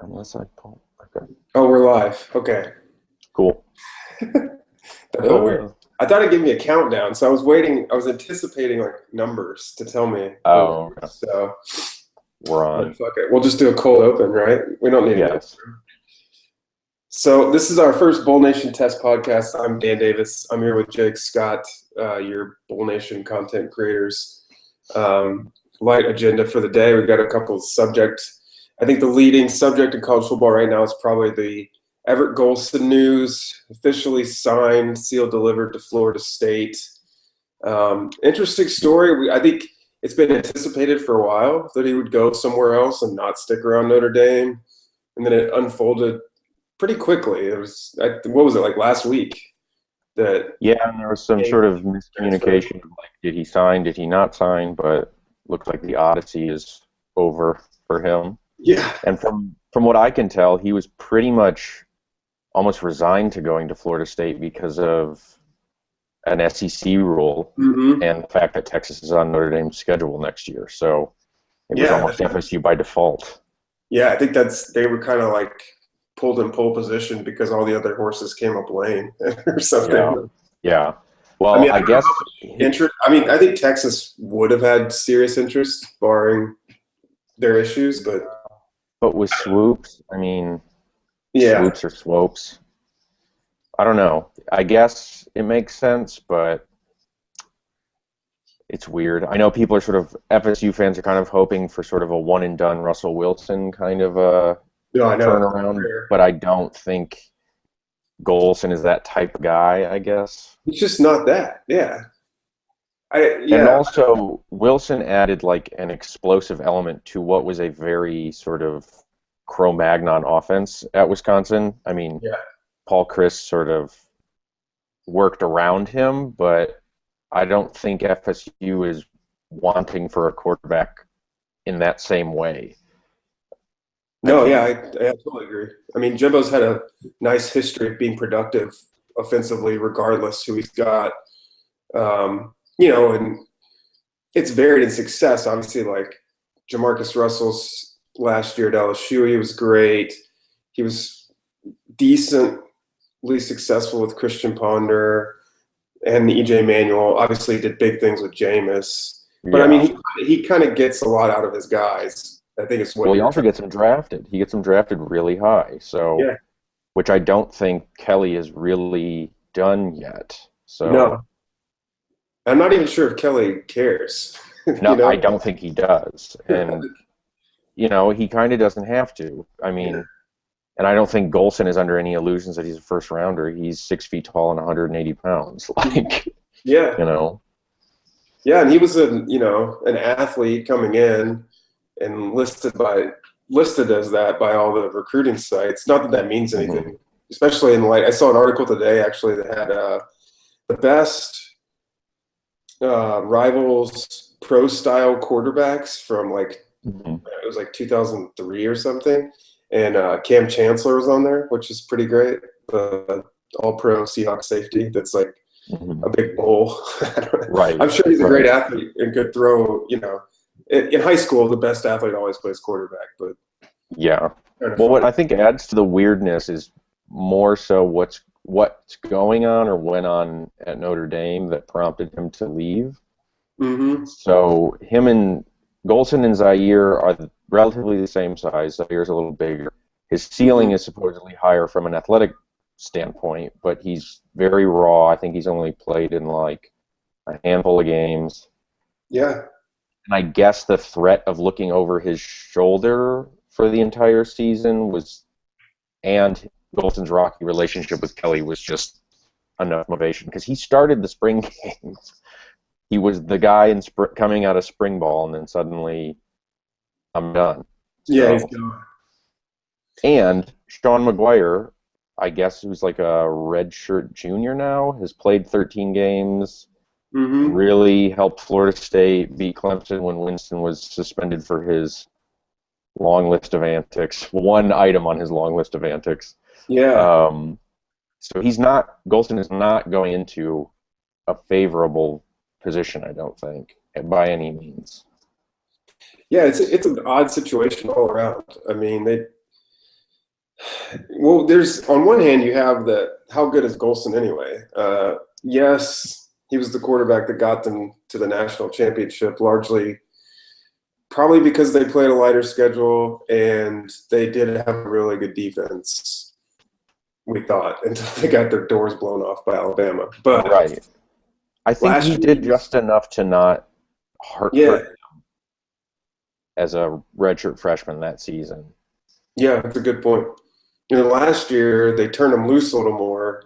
Unless I pull. Okay. Oh, we're live. Okay. Cool. That felt weird. I thought it'd give me a countdown, so I was waiting. I was anticipating like numbers to tell me when we Oh, were. okay. So, We're but on. fuck it. We'll just do a cold open, right? We don't need an. Yes. So this is our first Bull Nation Test podcast. I'm Dan Davis. I'm here with Jake Scott, your Bull Nation content creators. Light agenda for the day. We've got a couple of subjects. I think the leading subject in college football right now is probably the Everett Golson news. Officially signed, sealed, delivered to Florida State. Interesting story. I think it's been anticipated for a while that he would go somewhere else and not stick around Notre Dame, and then it unfolded pretty quickly. It was, what was it, like last week that Yeah, and there was some game sort of transfer? miscommunication. Like, did he sign? Did he not sign? But looks like the odyssey is over for him. Yeah. And from what I can tell, he was pretty much almost resigned to going to Florida State because of an SEC rule Hmm. and the fact that Texas is on Notre Dame's schedule next year. So it was Yeah. almost FSU by default. Yeah. I think they were kind of like pulled in pole position because all the other horses came up lame or Yeah. something. Yeah. I Well, mean, I I don't know how guess much interest. I mean, I think Texas would have had serious interest, barring their issues, but but with swoops, I mean, yeah. swoops or swopes. I don't know. I guess it makes sense, but it's weird. I know people are sort of FSU fans are kind of hoping for sort of a one and done Russell Wilson kind of a No, I know. turnaround, but I don't think Golson is that type of guy, I guess. It's just not that. Yeah. And Yeah. also, Wilson added like an explosive element to what was a very sort of Cro-Magnon offense at Wisconsin. I mean, Yeah. Paul Chryst sort of worked around him, but I don't think FSU is wanting for a quarterback in that same way. I No, yeah, I think. totally agree. I mean, Jimbo's had a nice history of being productive offensively, regardless who he's got. And it's varied in success. Obviously, like Jamarcus Russell's last year at LSU, he was great. He was decently successful with Christian Ponder and EJ Manuel. Obviously, did big things with Jameis. But I Yeah. mean, he kind of gets a lot out of his guys. I think it's what Well, he you're also trying. gets him drafted. He gets him drafted really high, so Yeah. which I don't think Kelly has really done yet. So No, I'm not even sure if Kelly cares. you no, know? I don't think he does. And he kind of doesn't have to. I Yeah. mean, and I don't think Golson is under any illusions that he's a first rounder. He's 6 feet tall and 180 pounds. Like, Yeah. you know, Yeah, and he was an athlete coming in and listed as that by all the recruiting sites. Not that that means hmm anything, especially in light. I saw an article today actually that had the best rivals pro style quarterbacks from like hmm it was like 2003 or something, and Cam Chancellor was on there, which is pretty great. The all pro Seahawks safety that's like hmm a big bull. right, I'm sure he's a great right. athlete and could throw. In high school, the best athlete always plays quarterback, but Yeah. kind of Well, fun. what I think adds to the weirdness is more so what's going on or went on at Notre Dame that prompted him to leave. Hmm. So him and Golson and Zaire are relatively the same size. Zaire's a little bigger. His ceiling Hmm. is supposedly higher from an athletic standpoint, but he's very raw. I think he's only played in like a handful of games. Yeah. And I guess the threat of looking over his shoulder for the entire season and Golson's rocky relationship with Kelly was just enough motivation because he started the spring games. He was the guy coming out of spring ball, and then suddenly I'm done. Yeah, he's So, gone. and Sean McGuire, I guess who's like a redshirt junior now, has played 13 games. Hmm. Really helped Florida State beat Clemson when Winston was suspended for his long list of antics. One item on his long list of antics. Yeah. Um, so Golston is not going into a favorable position, I don't think, by any means. Yeah, it's an odd situation all around. I mean, Well, there's on one hand you have the how good is Golson anyway? Yes, he was the quarterback that got them to the national championship, largely probably because they played a lighter schedule and they did have a really good defense. We thought until they got their doors blown off by Alabama. But Right. I think last he year, did just enough to not yeah, hurt as a redshirt freshman that season. yeah, that's a good point. Last year they turned him loose a little more.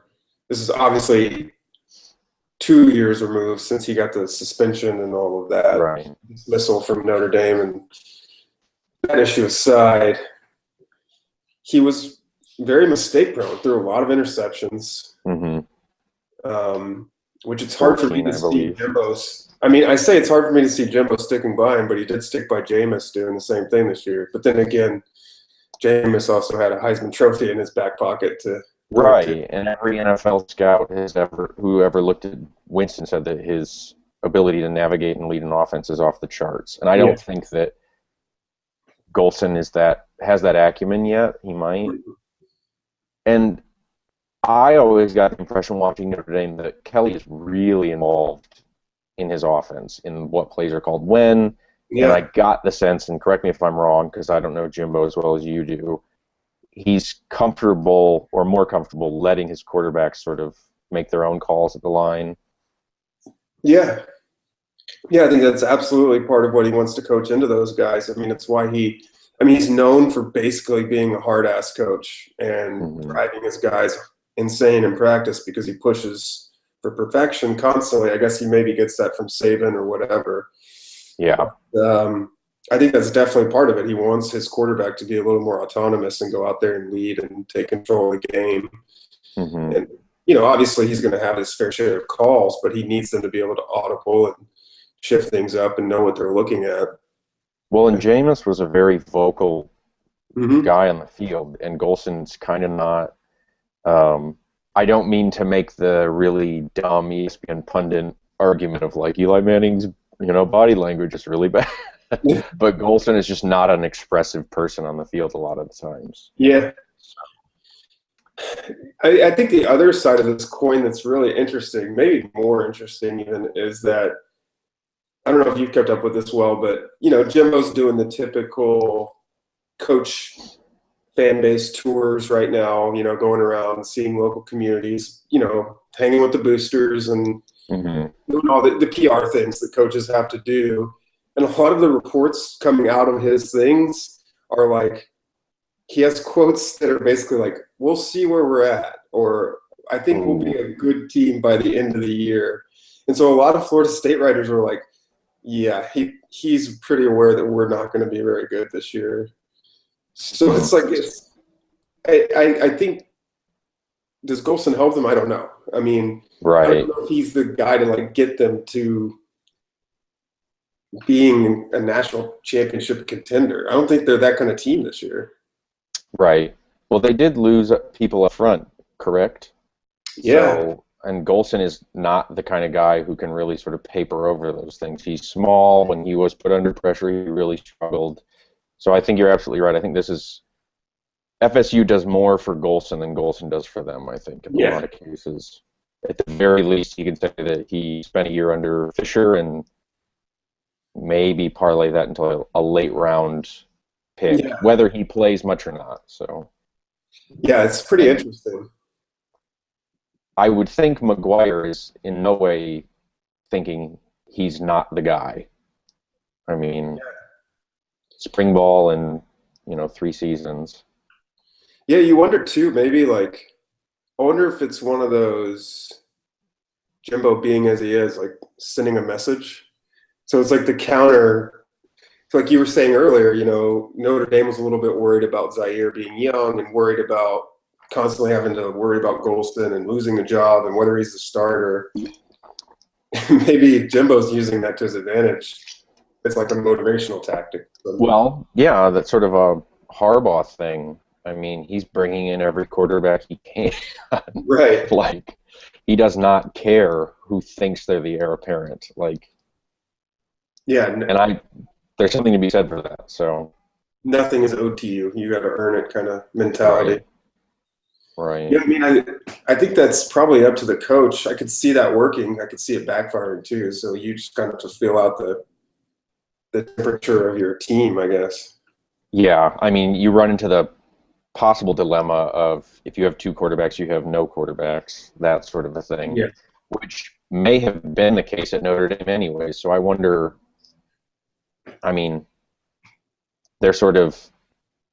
This is obviously 2 years removed since he got the suspension and all of that Right. dismissal from Notre Dame. And that issue aside, he was very mistake prone, threw a lot of interceptions, Mm-hmm. which it's hard for me 14, to I see believe. Jimbo's. I mean, I say it's hard for me to see Jimbo sticking by him, but he did stick by Jameis doing the same thing this year. But then again, Jameis also had a Heisman Trophy in his back pocket to point to. Right. And every NFL scout who ever looked at Winston said that his ability to navigate and lead an offense is off the charts. And I Yeah. don't think that Golson has that acumen yet. He might. And I always got the impression watching Notre Dame that Kelly is really involved in his offense, in what plays are called when. And I Yeah. got the sense, and correct me if I'm wrong, because I don't know Jimbo as well as you do, he's comfortable or more comfortable letting his quarterbacks sort of make their own calls at the line. Yeah. Yeah, I think that's absolutely part of what he wants to coach into those guys. I mean, it's why he's known for basically being a hard ass coach and Mm-hmm. driving his guys insane in practice because he pushes for perfection constantly. I guess he maybe gets that from Saban or whatever. Yeah. I think that's definitely part of it. He wants his quarterback to be a little more autonomous and go out there and lead and take control of the game. Mm-hmm. And, obviously he's going to have his fair share of calls, but he needs them to be able to audible and shift things up and know what they're looking at. Well, and Jameis was a very vocal Mm-hmm. guy on the field, and Golson's kind of not. I don't mean to make the really dumb ESPN pundit argument of like Eli Manning's, body language is really bad, but Golson is just not an expressive person on the field a lot of the times. Yeah. I think the other side of this coin that's really interesting, maybe more interesting even, is that I don't know if you've kept up with this well, but Jimbo's doing the typical coach fan base tours right now, going around seeing local communities, hanging with the boosters and Mm-hmm. doing all the PR things that coaches have to do. And a lot of the reports coming out of his things are like, he has quotes that are basically like, we'll see where we're at, or I think we'll be a good team by the end of the year. And so a lot of Florida State writers are like, yeah, he's pretty aware that we're not going to be very good this year. So it's like, I think, does Golson help them? I don't know. I mean, Right. I don't know if he's the guy to like get them to being a national championship contender. I don't think they're that kind of team this year. Right. Well, they did lose people up front, correct? Yeah. So, and Golson is not the kind of guy who can really sort of paper over those things. He's small. When he was put under pressure, he really struggled. So I think you're absolutely right. I think this is FSU does more for Golson than Golson does for them, I think, in a lot of cases. At the very least, you can say that he spent a year under Fisher and maybe parlay that into a late round pick, whether he plays much or not. So, yeah, it's pretty interesting. I would think McGuire is in no way thinking he's not the guy. I mean, spring ball and 3 seasons. Yeah, you wonder too. Maybe like, I wonder if it's one of those Jimbo being as he is, like sending a message. So it's like the counter. So like you were saying earlier, Notre Dame was a little bit worried about Zaire being young and worried about constantly having to worry about Golston and losing a job and whether he's the starter. Maybe Jimbo's using that to his advantage. It's like a motivational tactic. Well, yeah, that's sort of a Harbaugh thing. I mean, he's bringing in every quarterback he can. Right. Like, he does not care who thinks they're the heir apparent. Like, yeah. And there's something to be said for that. So nothing is owed to you. You got to earn it kind of mentality. Right. Right. Yeah, I mean, I think that's probably up to the coach. I could see that working. I could see it backfiring too. So you just kind of just feel out the temperature of your team, I guess. Yeah, I mean, you run into the possible dilemma of if you have two quarterbacks, you have no quarterbacks, that sort of a thing, Yeah. which may have been the case at Notre Dame anyway. So I wonder, I mean, they're sort of,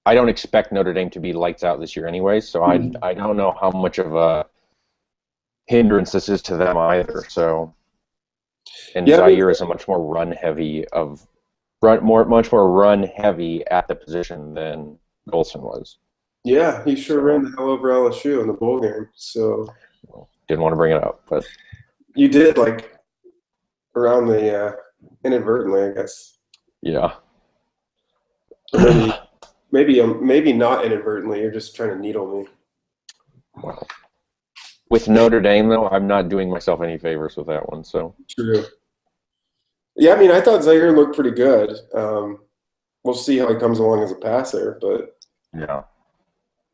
I don't expect Notre Dame to be lights out this year anyway, so I don't know how much of a hindrance this is to them either. So, and Yeah, I mean, Zaire is a much more much more run heavy at the position than Golson was. yeah, he sure ran So the hell over LSU in the bowl game. So didn't want to bring it up, but you did like around the inadvertently, I guess. yeah. Or maybe not inadvertently. You're just trying to needle me. Well, with Notre Dame though, I'm not doing myself any favors with that one. So True. Yeah, I mean, I thought Zaire looked pretty good. We'll see how he comes along as a passer, but yeah.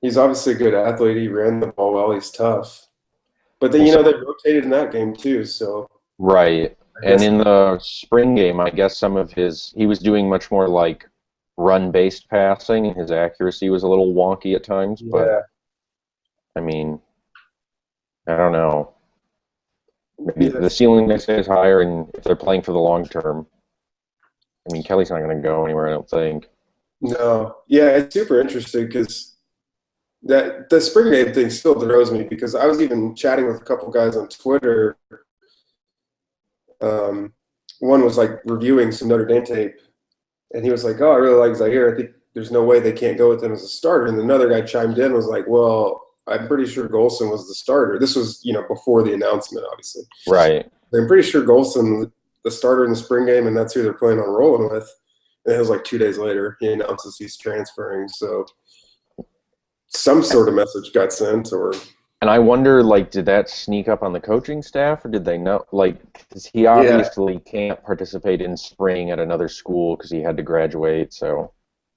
he's obviously a good athlete. He ran the ball well. He's tough. But then, Well, they rotated in that game too. So right. I And guess, in the spring game, I guess he was doing much more like run-based passing, and his accuracy was a little wonky at times. But yeah. I mean, I don't know. Maybe Yeah. the ceiling they say is higher, and if they're playing for the long term, I mean, Kelly's not going to go anywhere. I don't think. No. Yeah, it's super interesting because the spring game thing still throws me because I was even chatting with a couple guys on Twitter. One was like reviewing some Notre Dame tape, and he was like, "Oh, I really like Zaire. I think there's no way they can't go with him as a starter." And another guy chimed in, was like, "Well, I'm pretty sure Golson was the starter." This was, before the announcement, obviously. Right. I'm pretty sure Golson, the starter in the spring game, and that's who they're planning on rolling with. And it was like 2 days later, he announces he's transferring. So some sort of message got sent, or And I wonder, like, did that sneak up on the coaching staff, or did they know? Like, 'cause he obviously can't participate in spring at another school because he had to graduate. So,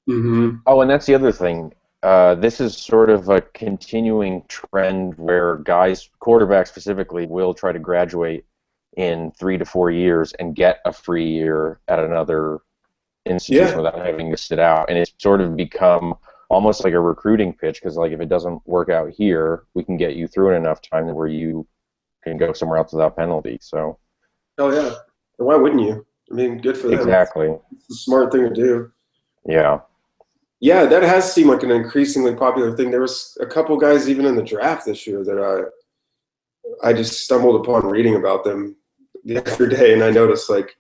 oh, and that's the other thing. This is sort of a continuing trend where guys, quarterbacks specifically, will try to graduate in 3 to 4 years and get a free year at another institution without having to sit out. And it's sort of become almost like a recruiting pitch because, like, if it doesn't work out here, we can get you through in enough time where you can go somewhere else without penalty. So, hell yeah. And why wouldn't you? I mean, good for them. exactly. It's a smart thing to do. Yeah. Yeah, that has seemed like an increasingly popular thing. There was a couple guys even in the draft this year that I just stumbled upon reading about them the other day, and I noticed like,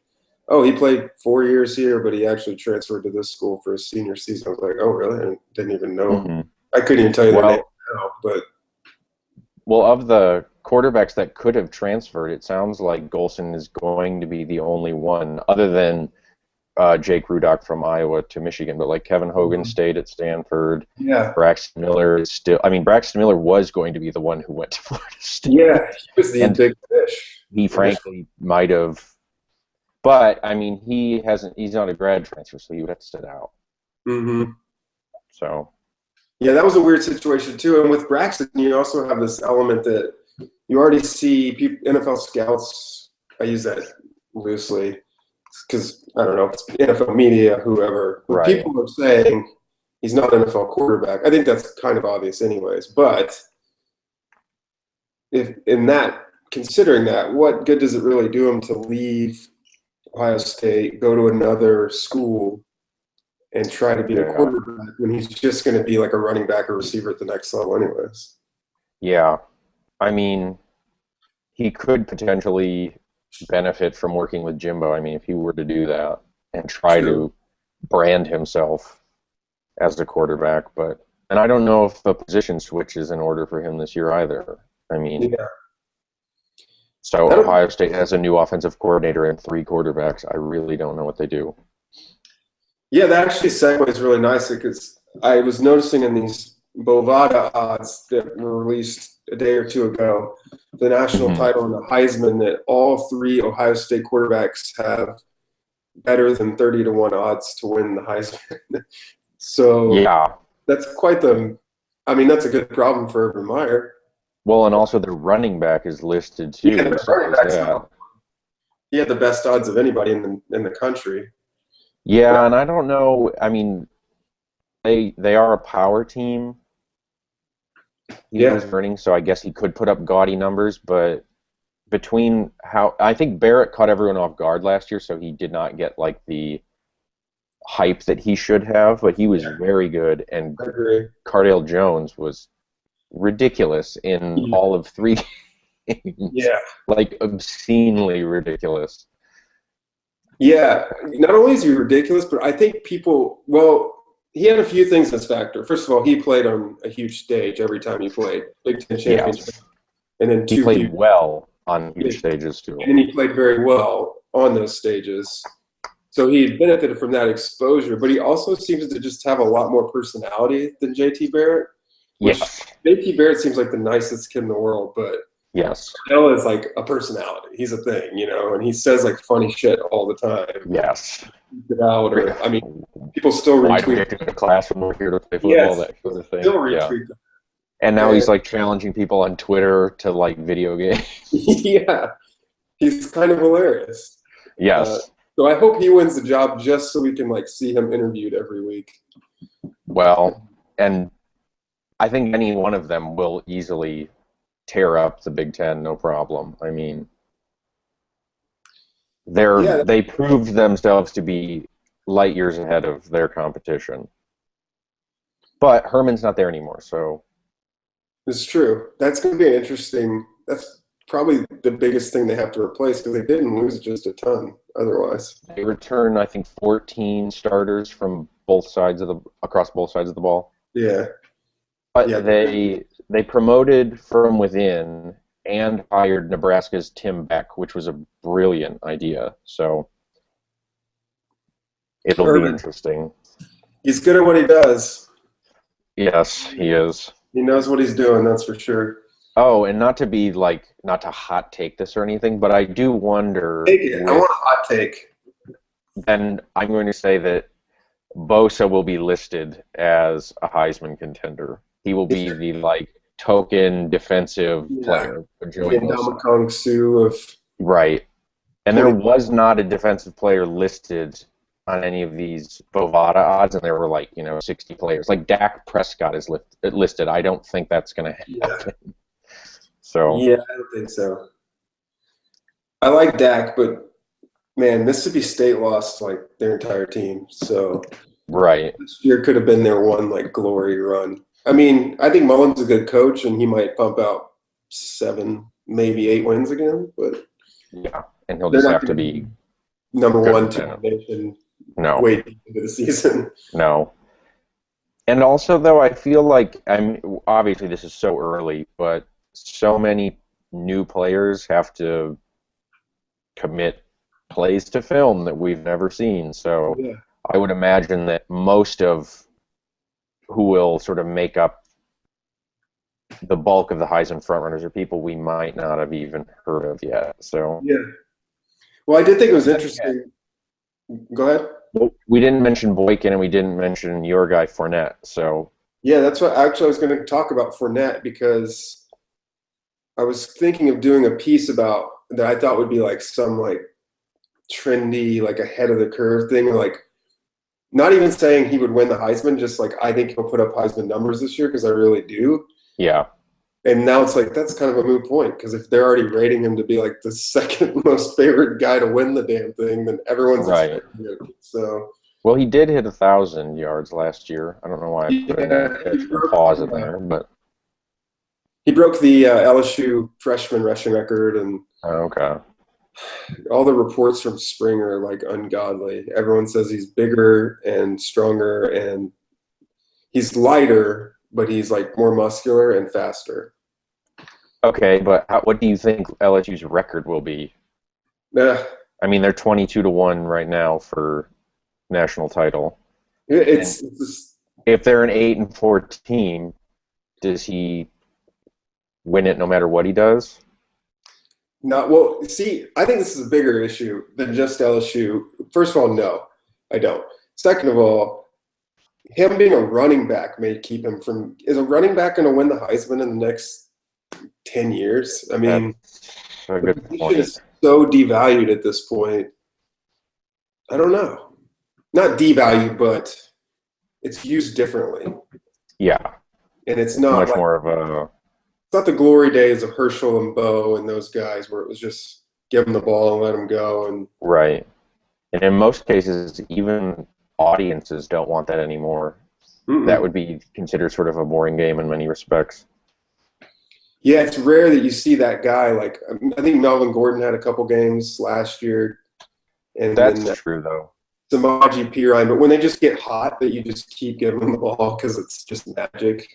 oh, he played 4 years here, but he actually transferred to this school for his senior season. I was like, oh, really? I didn't even know. Mm-hmm. I couldn't even tell you their name now, but. Well, of the quarterbacks that could have transferred, it sounds like Golson is going to be the only one, other than Jake Rudock from Iowa to Michigan. But like Kevin Hogan stayed at Stanford. Yeah. Braxton Miller is still. I mean, Braxton Miller was going to be the one who went to Florida State. Yeah, he was the big fish. He frankly might have. But I mean, he's not a grad transfer, so he would have to sit out. Mm-hmm. So. Yeah, that was a weird situation too. And with Braxton, you also have this element that you already see people, NFL scouts. I use that loosely because I don't know, it's NFL media, whoever. But Right. people are saying he's not an NFL quarterback. I think that's kind of obvious, anyways. But considering that, what good does it really do him to leave Ohio State, go to another school, and try to be a quarterback when he's just going to be like a running back or receiver at the next level anyways? Yeah. I mean, he could potentially benefit from working with Jimbo. I mean, if he were to do that and try to brand himself as the quarterback. And I don't know if the position switch is in order for him this year either. I mean, so Ohio State has a new offensive coordinator and 3 quarterbacks. I really don't know what they do. Yeah, that actually segues really nicely because I was noticing in these Bovada odds that were released a day or two ago, the national title and the Heisman, that all 3 Ohio State quarterbacks have better than 30-1 odds to win the Heisman. So yeah, that's quite the I mean, that's a good problem for Urban Meyer. Well, and also their running back is listed too. Yeah, the So running there's back's that. he had the best odds of anybody in the country. But Yeah, and I don't know. I mean, they are a power team. He yeah, was running, so I guess he could put up gaudy numbers, but between how I think Barrett caught everyone off guard last year, so he did not get like the hype that he should have, but he was yeah, very good, and I agree. Cardale Jones was ridiculous in Yeah, all of 3 games, yeah, like obscenely ridiculous. yeah. Not only is he ridiculous, but I think people. Well, he had a few things as factor. First of all, he played on a huge stage every time he played Big Ten championship, Yes, and then he two played huge. well on huge stages too. And then he played very well on those stages. So he benefited from that exposure, but he also seems to just have a lot more personality than JT Barrett, which Yes, JT Barrett seems like the nicest kid in the world, but yes, Ella is like a personality. He's a thing, and he says like funny shit all the time. yes. Get out, or I mean, people still Why do we retweet. have to go to class when we're here to play football? Yes, That sort of thing. still Yeah. retweet them. And now And he's like challenging people on Twitter to like video games. yeah, he's kind of hilarious. Yes. So I hope he wins the job just so we can like see him interviewed every week. Well, and I think any one of them will easily tear up the Big Ten, no problem. I mean, Yeah, they proved themselves to be light years ahead of their competition. But Herman's not there anymore, so it's true. That's going to be interesting. That's probably the biggest thing they have to replace because they didn't lose just a ton otherwise. they return I think 14 starters from across both sides of the ball. Yeah, But yeah, they promoted from within and hired Nebraska's Tim Beck, which was a brilliant idea. So it'll be Urban. interesting. He's good at what he does. Yes, he is. He knows what he's doing. That's for sure. Oh, and not to hot take this or anything, but I do wonder. Take it. I want a hot take. Then I'm going to say that Bosa will be listed as a Heisman contender. He will be the like token defensive player for Joey Bosa. Kong Su of Right. And there was not a defensive player listed on any of these Bovada odds, and there were 60 players. Like Dak Prescott is listed. I don't think that's going to happen. So yeah, I don't think so. I like Dak, but man, Mississippi State lost like their entire team. So right. this year could have been their one like glory run. I mean, I think Mullen's a good coach, and he might pump out 7, maybe 8 wins again. But yeah, and he'll just have to be number good 1 with that. nation. No, Wait into the season. no. And also, though, I feel like obviously this is so early, but so many new players have to commit plays to film that we've never seen. So Yeah. I would imagine that most of who will sort of make up the bulk of the Heisman frontrunners are people we might not have even heard of yet. So Yeah. Well, I did think it was interesting. Go ahead. we didn't mention Boykin and we didn't mention your guy Fournette. So Yeah, that's what actually I was going to talk about Fournette because I was thinking of doing a piece about that I thought would be like some like trendy, like ahead of the curve thing, like not even saying he would win the Heisman, just like I think he'll put up Heisman numbers this year because I really do. yeah, And now it's like that's kind of a moot point because if they're already rating him to be like the second most favorite guy to win the damn thing, then everyone's right. expecting it. So Well, he did hit 1,000 yards last year. I don't know why I put an extra pause in there, but he broke the LSU freshman rushing record, and okay. all the reports from spring are like ungodly. Everyone says he's bigger and stronger, and he's lighter, but he's like more muscular and faster. Okay, but what do you think LSU's record will be? Yeah, I mean, they're 22-1 right now for national title. it's just, If they're an 8-4 team, does he win it no matter what he does? not well. See, I think this is a bigger issue than just LSU. First of all, no, I don't. Second of all, him being a running back may keep him from. Is a running back going to win the Heisman in the next 10 years? I mean, That's a the good position point. is so devalued at this point. I don't know. Not devalued, but it's used differently. Yeah, And it's it's not much like more of a it's not the glory days of Herschel and Bo and those guys where it was just give them the ball and let them go. And right. And in most cases, even audiences don't want that anymore. That would be considered sort of a boring game in many respects. yeah, it's rare that you see that guy. Like I think Melvin Gordon had a couple games last year, and That's then true, though. Samaje Perine. But when they just get hot, that you just keep giving them the ball because it's just magic.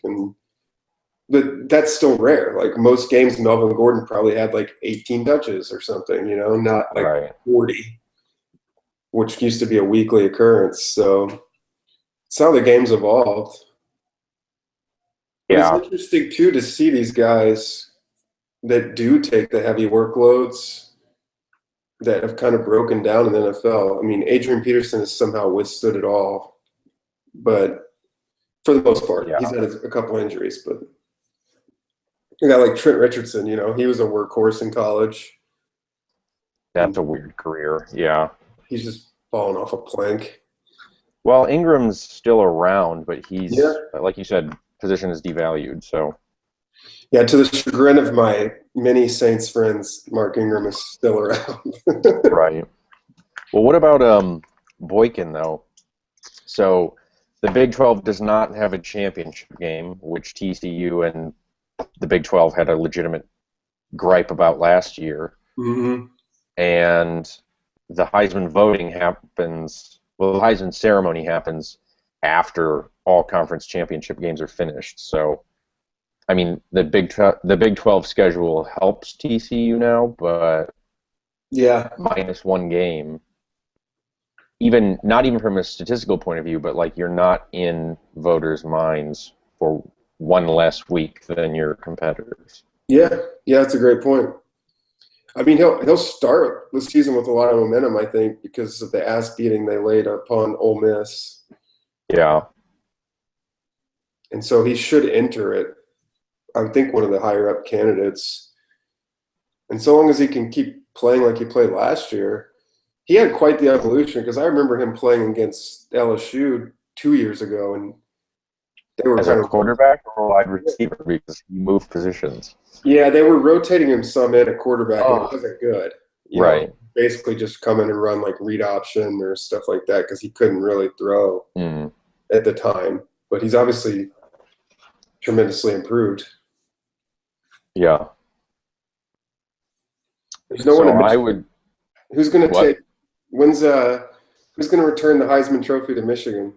But that's still rare. Like most games, Melvin Gordon probably had like 18 touches or something. Not like Right. 40, which used to be a weekly occurrence. So it's how the game's evolved. But Yeah. it's interesting too to see these guys that do take the heavy workloads that have kind of broken down in the NFL. I mean, Adrian Peterson has somehow withstood it all, but for the most part, Yeah. he's had a couple injuries. But a guy like Trent Richardson, he was a workhorse in college. That's a weird career. Yeah. He's just fallen off a plank. Well, Ingram's still around, but he's, Yeah. like you said, position is devalued. So, Yeah, to the chagrin of my many Saints friends, Mark Ingram is still around. right. Well, what about Boykin, though? So, the Big 12 does not have a championship game, which TCU and the Big 12 had a legitimate gripe about last year. Mm-hmm. And the Heisman voting happens, well, the Heisman ceremony happens after all conference championship games are finished. So, I mean, the Big 12 schedule helps TCU now, but Yeah. minus one game, even not even from a statistical point of view, but like you're not in voters' minds for one less week than your competitors. Yeah, that's a great point. I mean, he'll start the season with a lot of momentum, I think, because of the ass beating they laid upon Ole Miss, Yeah, and so he should enter it. I would think one of the higher up candidates, and so long as he can keep playing like he played last year, he had quite the evolution. Because I remember him playing against LSU 2 years ago, and they were as kind a of quarterback or a wide receiver because he moved positions. yeah, they were rotating him some in at quarterback, and it wasn't good. Right. Basically just come in and run like read option or stuff like that because he couldn't really throw at the time. But he's obviously tremendously improved. Yeah. There's no one in Michigan. I would. Who's going to What? take? Who's going to return the Heisman Trophy to Michigan?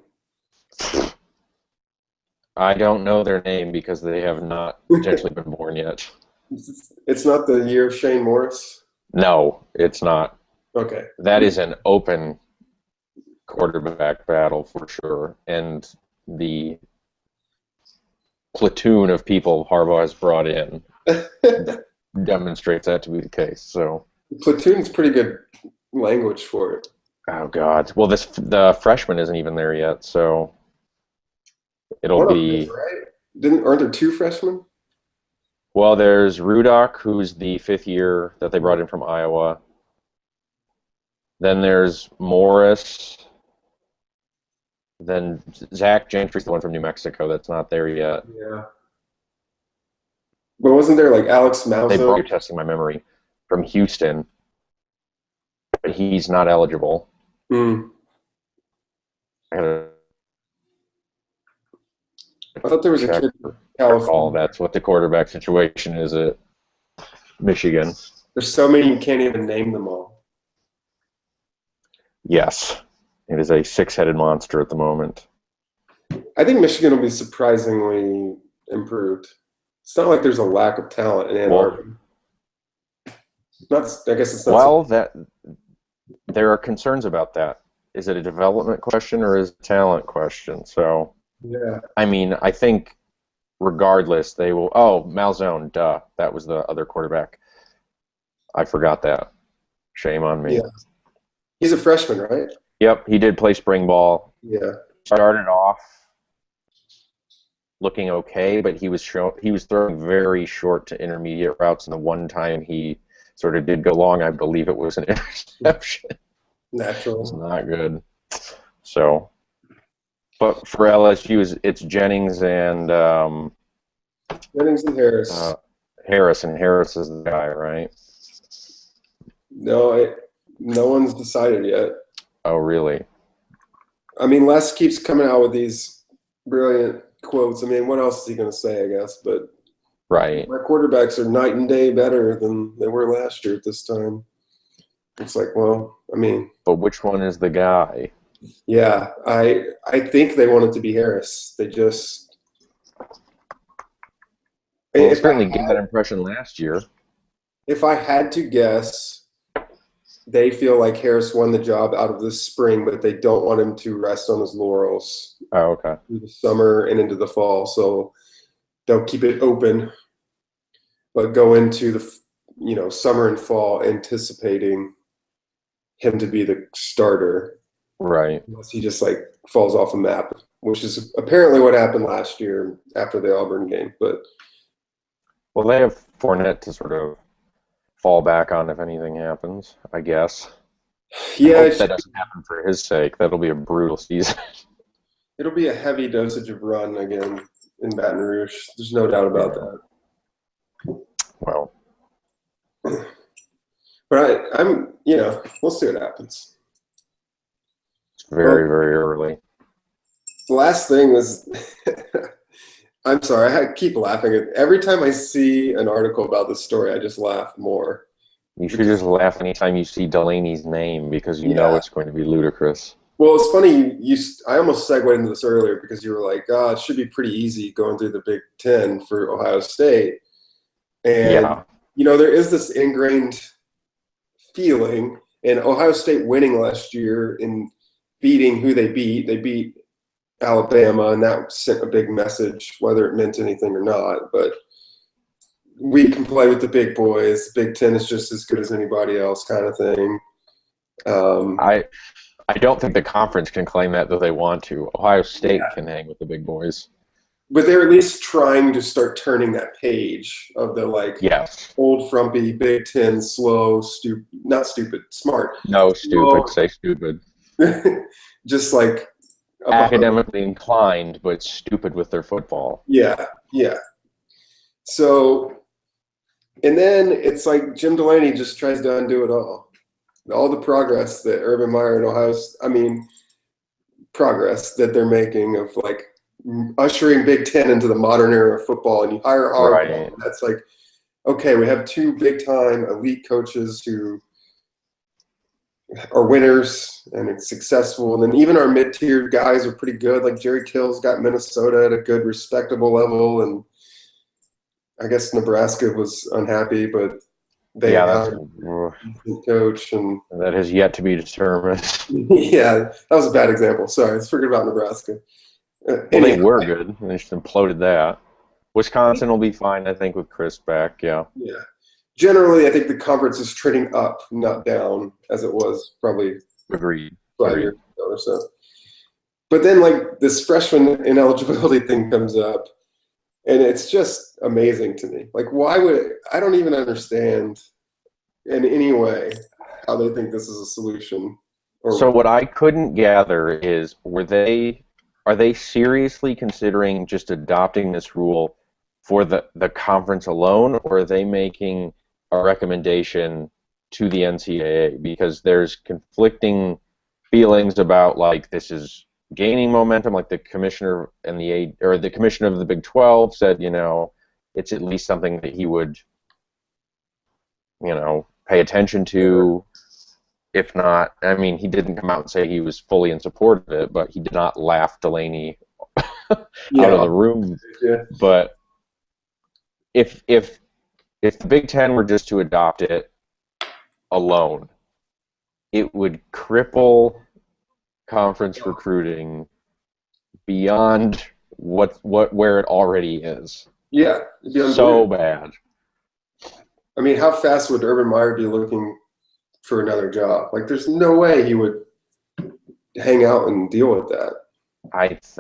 I don't know their name because they have not potentially been born yet. It's not the year of Shane Morris. No, it's not. Okay. That is an open quarterback battle for sure, and the platoon of people Harbaugh has brought in demonstrates that to be the case. So, Platoon's pretty good language for it. oh god. Well, the freshman isn't even there yet, so it'll One of be. them is, right? Aren't there two freshmen? Well, there's Rudock, who's the fifth year that they brought in from Iowa. Then there's Morris. Then Zach Gentry's the one from New Mexico that's not there yet. Yeah. But wasn't there like Alex They brought Malzo? you're testing my memory from Houston, but he's not eligible. Hmm. I I thought there was a check kid from California. that's what the quarterback situation is at Michigan. There's so many you can't even name them all. Yes, it is a six-headed monster at the moment. I think Michigan will be surprisingly improved. It's not like there's a lack of talent in Ann Arbor. I guess it's not. Well, there are concerns about that. Is it a development question or is it a talent question? So, yeah. I mean, I think regardless, they will. Oh, Malzone, duh. That was the other quarterback. I forgot that. Shame on me. Yeah. He's a freshman, right? Yep, he did play spring ball. Yeah. Started off looking okay, but he was throwing very short to intermediate routes, and the one time he sort of did go long, I believe it was an interception. Natural. It's not good. So, but for LSU, it's Jennings and Jennings and Harris. Harris, and Harris is the guy, right? No, no one's decided yet. Oh, really? I mean, Les keeps coming out with these brilliant quotes. I mean, what else is he going to say, I guess? But right. My quarterbacks are night and day better than they were last year at this time. It's like, well, I mean. But which one is the guy? Yeah, I think they want it to be Harris. They just. Well, certainly get that impression last year. If I had to guess, they feel like Harris won the job out of this spring, but they don't want him to rest on his laurels. Oh, okay. Through the summer and into the fall, so they'll keep it open, but go into the summer and fall anticipating him to be the starter. Right. Unless he just like falls off a map, which is apparently what happened last year after the Auburn game. But well, they have Fournette to sort of fall back on if anything happens, I guess. Yeah, I hope that doesn't happen for his sake. That'll be a brutal season. It'll be a heavy dosage of run again in Baton Rouge. There's no doubt about that. Well, but I'm we'll see what happens. It's very, very early. The last thing was, I'm sorry, I keep laughing. Every time I see an article about this story, I just laugh more. You should just laugh anytime you see Delaney's name because you know it's going to be ludicrous. Well, it's funny. I almost segued into this earlier because you were like, it should be pretty easy going through the Big Ten for Ohio State. And, there is this ingrained feeling, and Ohio State winning last year and beating who they beat Alabama, and that sent a big message, whether it meant anything or not. But we can play with the big boys. Big Ten is just as good as anybody else, kind of thing. I don't think the conference can claim that, though they want to. Ohio State can hang with the big boys. But they're at least trying to start turning that page of the old frumpy Big Ten, slow, not stupid, smart. No, stupid. Say stupid. Just like academically inclined, but stupid with their football. Yeah. So, and then it's like Jim Delaney just tries to undo it all. All the progress that Urban Meyer and progress that they're making of ushering Big Ten into the modern era of football, and you hire Harbaugh. Right. That's like, okay, we have two big-time elite coaches who are winners and it's successful, and then even our mid-tier guys are pretty good. Like Jerry Kill's got Minnesota at a good, respectable level, and I guess Nebraska was unhappy, but they hired a coach, and that has yet to be determined. Yeah, that was a bad example. Sorry, let's forget about Nebraska. They were good. They just imploded that. Wisconsin will be fine, I think, with Chris back. Yeah. Generally, I think the conference is trending up, not down, as it was probably Agreed. 5 years ago or so. But then, this freshman ineligibility thing comes up, and it's just amazing to me. I don't even understand in any way how they think this is a solution. So what I couldn't gather is, are they seriously considering just adopting this rule for the conference alone, or are they making a recommendation to the NCAA? Because there's conflicting feelings about this is gaining momentum. Like the commissioner and the commissioner of the Big 12 said, it's at least something that he would, pay attention to. If not, I mean, he didn't come out and say he was fully in support of it, but he did not laugh Delaney out of the room. Yeah. But if the Big Ten were just to adopt it alone, it would cripple conference recruiting beyond where it already is. Yeah, so bad. I mean, how fast would Urban Meyer be looking for another job? There's no way he would hang out and deal with that.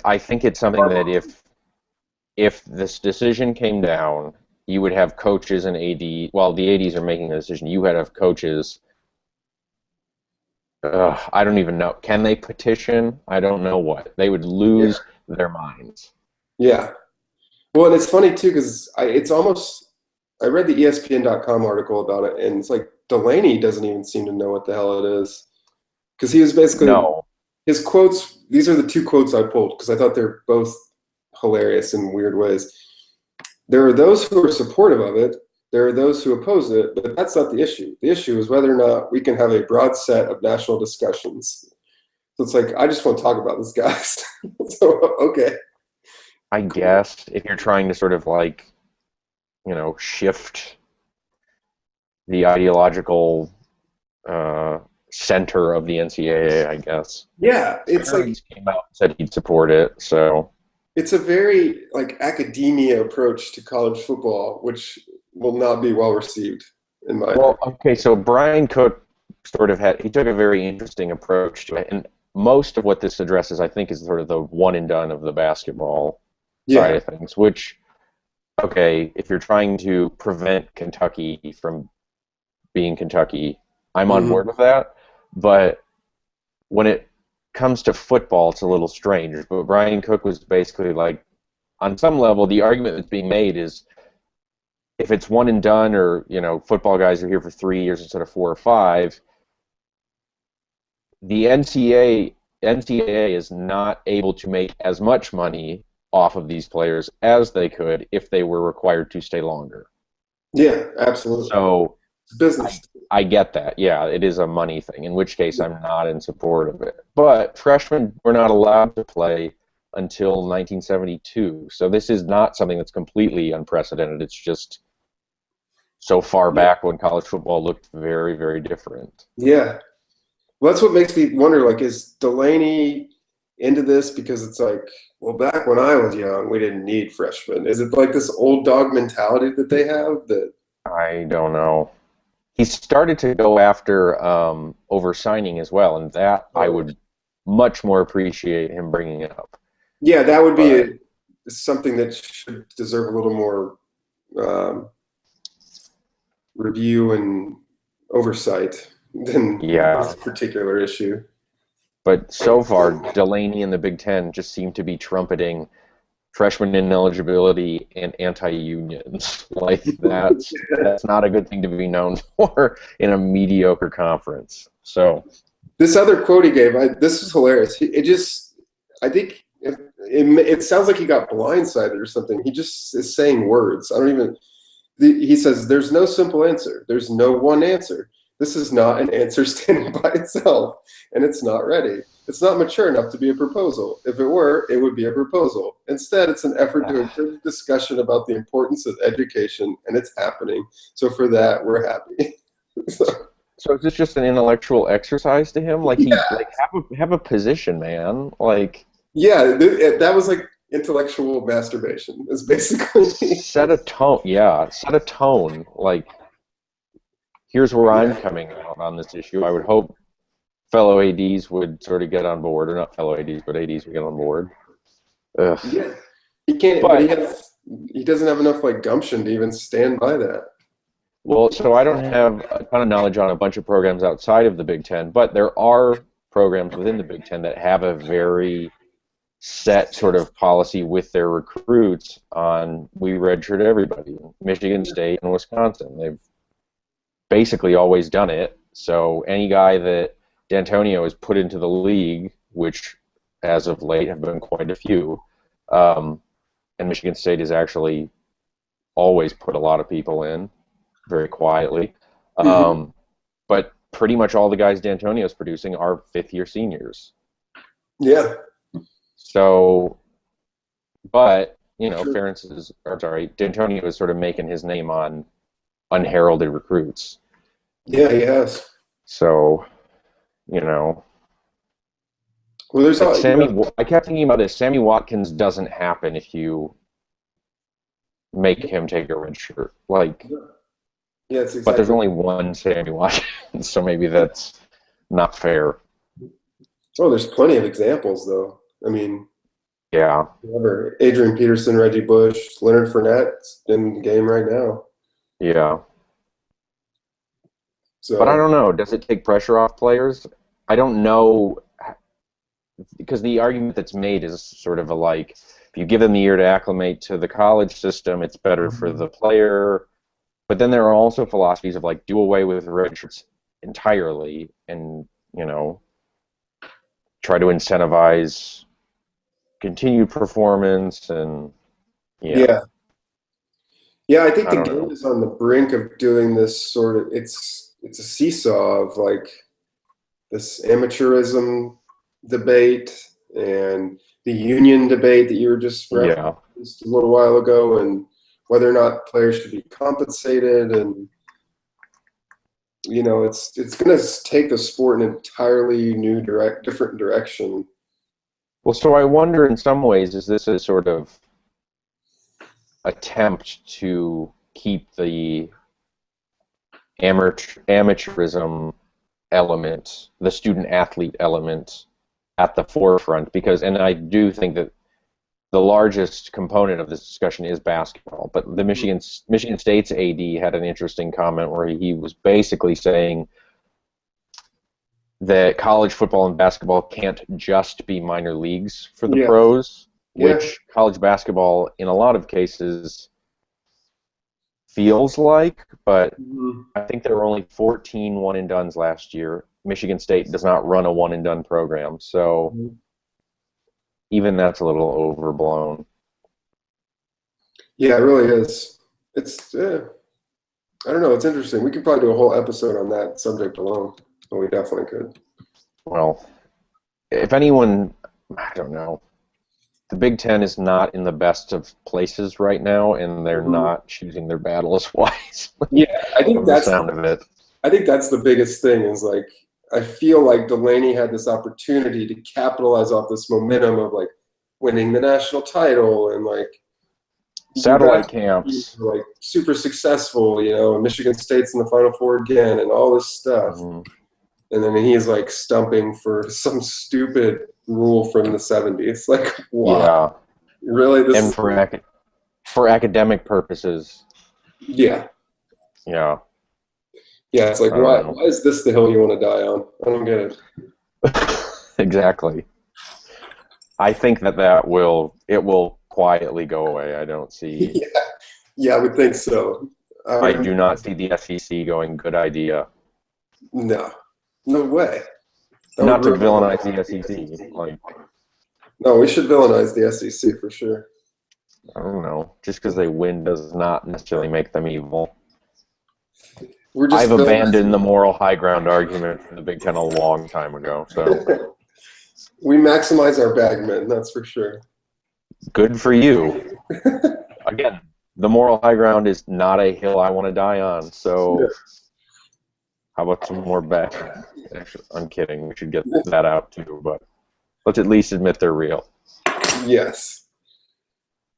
I think it's something that if this decision came down, you would have coaches and AD. Well, the ADs are making the decision. You would have coaches. I don't even know. Can they petition? I don't know what. They would Yeah. lose their minds. Yeah. Well, and it's funny too because it's almost. I read the ESPN.com article about it, and it's like Delaney doesn't even seem to know what the hell it is because he was basically No. his quotes. These are the two quotes I pulled because I thought they're both hilarious in weird ways. There are those who are supportive of it. There are those who oppose it, but that's not the issue. The issue is whether or not we can have a broad set of national discussions. So it's like, I just want to talk about this, guys. So, okay. I guess if you're trying to sort of like, shift the ideological center of the NCAA, I guess. Yeah, it's like, He came out and said he'd support it, so. it's a very like academia approach to college football, which will not be well received in my Well, opinion. okay, so Brian Cook he took a very interesting approach to it, and most of what this addresses, I think, is sort of the one and done of the basketball side Yeah. of things, which, okay, if you're trying to prevent Kentucky from being Kentucky, I'm on Hmm. board with that, but when it comes to football, it's a little strange. But Brian Cook was basically like, on some level, the argument that's being made is if it's one and done, or football guys are here for 3 years instead of 4 or 5, the NCAA is not able to make as much money off of these players as they could if they were required to stay longer. Yeah, absolutely. So It's business. I get that. Yeah, it is a money thing, in which case I'm not in support of it. But freshmen were not allowed to play until 1972. So this is not something that's completely unprecedented. It's just so far Yeah. back when college football looked very, very different. Yeah. Well, that's what makes me wonder, like, is Delaney into this because it's like, well, back when I was young, we didn't need freshmen. Is it like this old dog mentality that they have that, I don't know. He started to go after over-signing as well, and that I would much more appreciate him bringing up. yeah, that would be But something that should deserve a little more um, review and oversight than yeah, this particular issue. but so far Delaney and the Big Ten just seem to be trumpeting freshman ineligibility and anti-unions. Like that's not a good thing to be known for in a mediocre conference. So This other quote he gave, this is hilarious. I think it sounds like he got blindsided or something. He just is saying words. I don't even. He says, "There's no simple answer. There's no one answer. This is not an answer standing by itself, and it's not ready. It's not mature enough to be a proposal. If it were, it would be a proposal. Instead, it's an effort to encourage discussion about the importance of education, and it's happening. So for that, we're happy." So, So is this just an intellectual exercise to him? Like yeah, have a position, man. Like yeah, that was like intellectual masturbation. Is basically. set a tone. Yeah, set a tone. Like here's where I'm coming out on this issue. I would hope fellow ADs would sort of get on board, or not fellow ADs, but ADs would get on board. Ugh. Yeah, he can't, but he doesn't have enough like gumption to even stand by that. Well, so I don't have a ton of knowledge on a bunch of programs outside of the Big Ten, but there are programs within the Big Ten that have a very set sort of policy with their recruits on we redshirt everybody. Michigan State and Wisconsin, they've basically always done it. So any guy that D'Antonio has put into the league, which as of late have been quite a few, and Michigan State has actually always put a lot of people in very quietly. But pretty much all the guys D'Antonio is producing are fifth-year seniors. Yeah. So, but D'Antonio is sort of making his name on unheralded recruits. Yeah, he has. So, Well, there's I kept thinking about this. Sammy Watkins doesn't happen if you make him take a red shirt. Like, yeah, it's exactly. but there's only one Sammy Watkins, so maybe that's not fair. Oh, there's plenty of examples, though. I mean, Yeah, Whoever. Adrian Peterson, Reggie Bush, Leonard Fournette's in the game right now. yeah. But I So don't know. Does it take pressure off players? I don't know, because the argument that's made is sort of a like, if you give them the year to acclimate to the college system, it's better for the player. But then there are also philosophies of like do away with redshirts entirely, and try to incentivize continued performance, and yeah, yeah. Yeah, I think I the don't game know. is on the brink of doing this sort of it's a seesaw of like this amateurism debate and the union debate that you were just Yeah. referenced a little while ago, and whether or not players should be compensated. And it's going to take the sport in an entirely new different direction. Well, so I wonder, in some ways, is this a sort of attempt to keep the amateurism element, the student athlete element, at the forefront? Because, and I do think that the largest component of this discussion is basketball, but the Michigan State's AD had an interesting comment where he was basically saying that college football and basketball can't just be minor leagues for the Yeah. pros, Yeah. which college basketball in a lot of cases feels like, but I think there were only 14 one-and-dones last year. Michigan State does not run a one-and-done program, so even that's a little overblown. Yeah, it really is. It's I don't know. It's interesting. We could probably do a whole episode on that subject alone. Well, we definitely could. Well, if anyone, I don't know. The Big Ten is not in the best of places right now, and they're not choosing their battles wisely. Yeah, I think from the sound of it. I think that's the biggest thing. Is like I feel like Delaney had this opportunity to capitalize off this momentum of like winning the national title and like Satellite camps, like super successful, and Michigan State's in the Final Four again, and all this stuff. And then he's like stumping for some stupid rule from the 70s. Like, wow. Yeah. Really? And for academic purposes. Yeah. Yeah. Yeah, it's like, why is this the hill you want to die on? I don't get it. Exactly. I think that it will quietly go away. I don't see. Yeah, I would think so. I do not see the SEC going, good idea. No way. Not to villainize the SEC. No, we should villainize the SEC for sure. I don't know. Just because they win does not necessarily make them evil. I've abandoned the moral high ground argument for the Big Ten a long time ago. So we maximize our bagmen, that's for sure. Good for you. Again, the moral high ground is not a hill I want to die on. So how about some more bets? Actually, I'm kidding. We should get that out too. But let's at least admit they're real. Yes.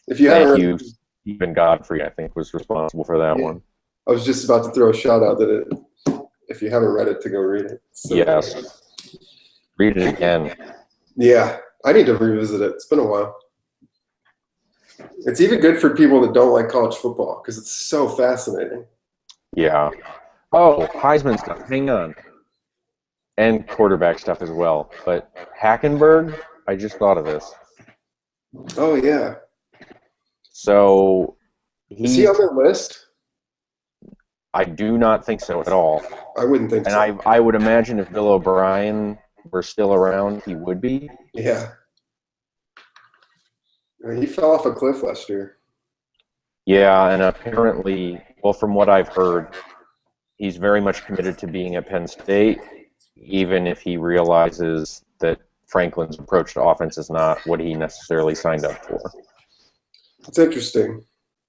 If you Thank you, Stephen Godfrey, I think, was responsible for that one. I was just about to throw a shout out that if you haven't read it, to go read it. So. Yes. Read it again. Yeah, I need to revisit it. It's been a while. It's even good for people that don't like college football because it's so fascinating. Yeah. Oh, Heisman stuff. Hang on. And quarterback stuff as well. But Hackenberg, I just thought of this. Oh, yeah. So is he on their list? I do not think so at all. I wouldn't think so. And I would imagine if Bill O'Brien were still around, he would be. Yeah. He fell off a cliff last year. Yeah, and apparently, well, from what I've heard, he's very much committed to being at Penn State, even if he realizes that Franklin's approach to offense is not what he necessarily signed up for. It's interesting.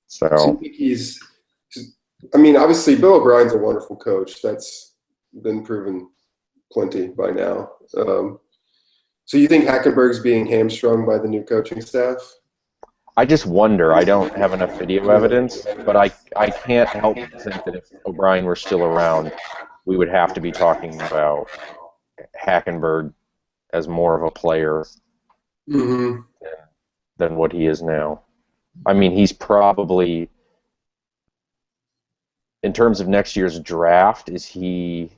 So I think obviously Bill O'Brien's a wonderful coach. That's been proven plenty by now. So you think Hackenberg's being hamstrung by the new coaching staff? I just wonder. I don't have enough video evidence, but I can't help but think that if O'Brien were still around, we would have to be talking about Hackenberg as more of a player than what he is now. I mean, he's probably, in terms of next year's draft, is he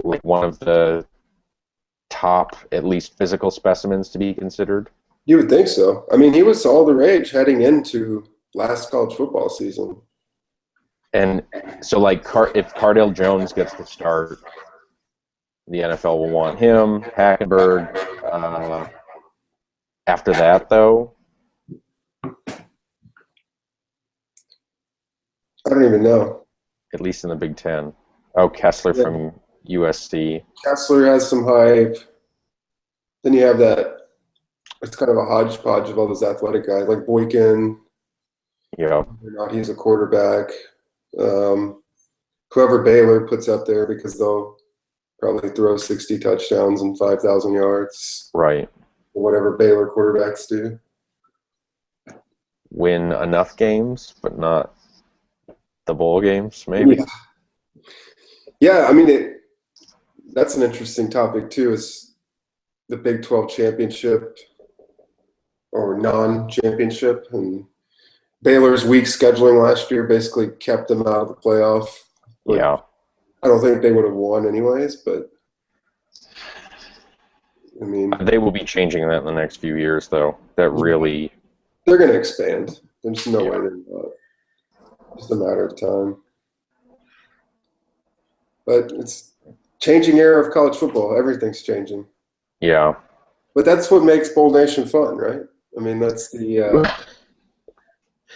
like one of the top, at least physical specimens to be considered? You would think so. I mean, he was all the rage heading into last college football season. And so, like, if Cardale Jones gets the start, the NFL will want him. Hackenberg. After that, though, I don't even know. at least in the Big Ten. Oh, Kessler from USC. Kessler has some hype. Then you have that. It's kind of a hodgepodge of all those athletic guys, like Boykin. Yeah. Whether or not he's a quarterback. Whoever Baylor puts up there, because they'll probably throw 60 touchdowns and 5,000 yards. Right. Whatever Baylor quarterbacks do. Win enough games, but not the bowl games, maybe. Yeah, I mean, that's an interesting topic, too, is the Big 12 championship or non-championship. And Baylor's weak scheduling last year basically kept them out of the playoff. But Yeah. I don't think they would have won anyways, but I mean, They will be changing that in the next few years, though. That really, they're going to expand. There's no way they're not. Just a matter of time. But it's changing era of college football. Everything's changing. yeah. But that's what makes Bowl Nation fun, right? I mean, that's the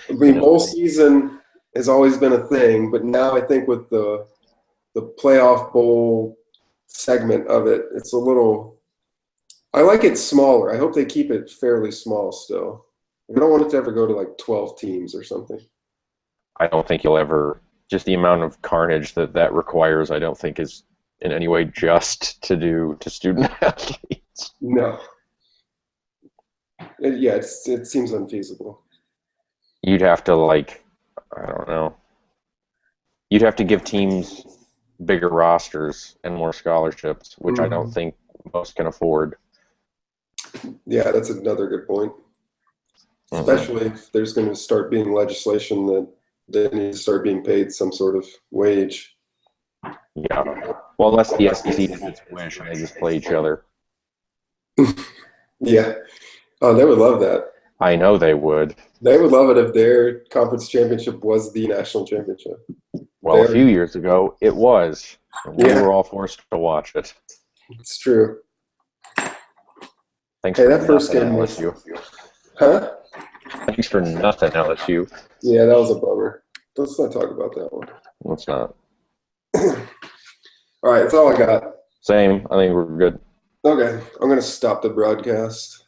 bowl season has always been a thing, but now I think with the playoff bowl segment of it, it's a little. I like it smaller. I hope they keep it fairly small still. I don't want it to ever go to like 12 teams or something. I don't think you'll ever, just the amount of carnage that requires, I don't think is in any way just to do to student athletes. No. It seems unfeasible. You'd have to, like, I don't know. You'd have to give teams bigger rosters and more scholarships, which I don't think most can afford. Yeah, that's another good point. Especially if there's going to start being legislation that they need to start being paid some sort of wage. Yeah. Well, unless the SEC does its wish and they just play each other. Yeah. Oh, they would love that. I know they would. They would love it if their conference championship was the national championship. Well, a few years ago, it was. We Yeah. were all forced to watch it. It's true. Thanks Hey, for that first nothing, game was. LSU. Huh? Thanks for nothing, LSU. Yeah, that was a bummer. Let's not talk about that one. Let's not. All right, that's all I got. Same. I think we're good. Okay, I'm going to stop the broadcast.